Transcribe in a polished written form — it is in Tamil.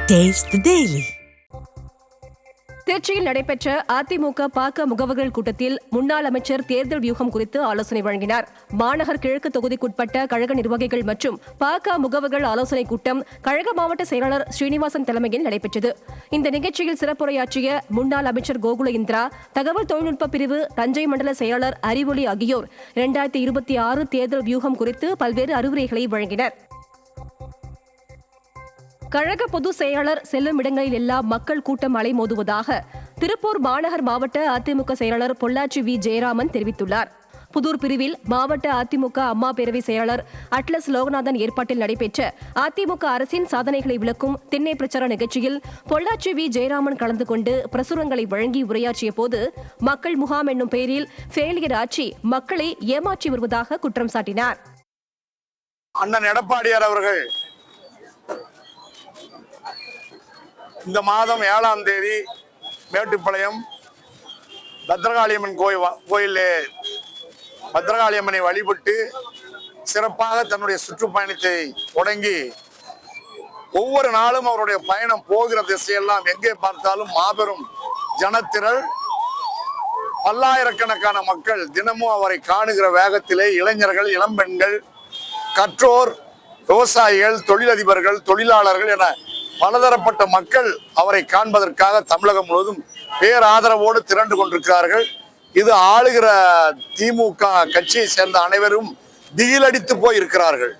Taste the Daily. திருச்சியில் நடைபெற்ற அதிமுக பாக்க முகவர்கள் கூட்டத்தில் முன்னாள் அமைச்சர் தேர்தல் வியூகம் குறித்து ஆலோசனை வழங்கினார். மாநகர் கிழக்கு தொகுதிக்குட்பட்ட கழக நிர்வாகிகள் மற்றும் பாக்க முகவர்கள் ஆலோசனைக் கூட்டம் கழக மாவட்ட செயலாளர் ஸ்ரீனிவாசன் தலைமையில் நடைபெற்றது. இந்த நிகழ்ச்சியில் சிறப்புரையாற்றிய முன்னாள் அமைச்சர் கோகுல இந்திரா, தகவல் தொழில்நுட்ப பிரிவு தஞ்சை மண்டல செயலாளர் அறிவொளி ஆகியோர் 2026 தேர்தல் வியூகம் குறித்து பல்வேறு அறிவுரைகளை வழங்கினர். கழக பொதுச் செயலாளர் செல்லும் இடங்களில் எல்லாம் மக்கள் கூட்டம் அலைமோதுவதாக திருப்பூர் மாநகர் மாவட்ட அதிமுக செயலாளர் பொள்ளாச்சி வி ஜெயராமன் தெரிவித்துள்ளார். புதூர் பிரிவில் மாவட்ட அதிமுக அம்மா பேரவை செயலாளர் அட்லஸ் லோகநாதன் ஏற்பாட்டில் நடைபெற்ற அதிமுக அரசின் சாதனைகளை விளக்கும் திண்ணை பிரச்சார நிகழ்ச்சியில் பொள்ளாச்சி வி ஜெயராமன் கலந்து கொண்டு பிரசுரங்களை வழங்கி உரையாற்றிய போது, மக்கள் முகாம் என்னும் பெயரில் ஃபெயிலியர் ஆட்சி மக்களை ஏமாற்றி வருவதாக குற்றம் சாட்டினார். அண்ணன் எடப்பாடியார் அவர்கள் இந்த மாதம் 7ஆம் தேதி மேட்டுப்பாளையம் பத்ரகாளியம்மன் கோயிலே பத்ரகாளியம்மனை வழிபட்டு சிறப்பாக தன்னுடைய சுற்றுப்பயணத்தை தொடங்கி ஒவ்வொரு நாளும் அவருடைய பயணம் போகிற திசையெல்லாம் எங்கே பார்த்தாலும் மாபெரும் ஜனத்திரள், பல்லாயிரக்கணக்கான மக்கள் தினமும் அவரை காணுகிற வேகத்திலே இளைஞர்கள், இளம்பெண்கள், கற்றோர், விவசாயிகள், தொழிலதிபர்கள், தொழிலாளர்கள் என பலதரப்பட்ட மக்கள் அவரை காண்பதற்காக தமிழகம் முழுவதும் பேராதரவோடு திரண்டு கொண்டிருக்கிறார்கள். இது ஆளுகிற திமுக கட்சியை சேர்ந்த அனைவரும் திகிலடித்து போய் இருக்கிறார்கள்.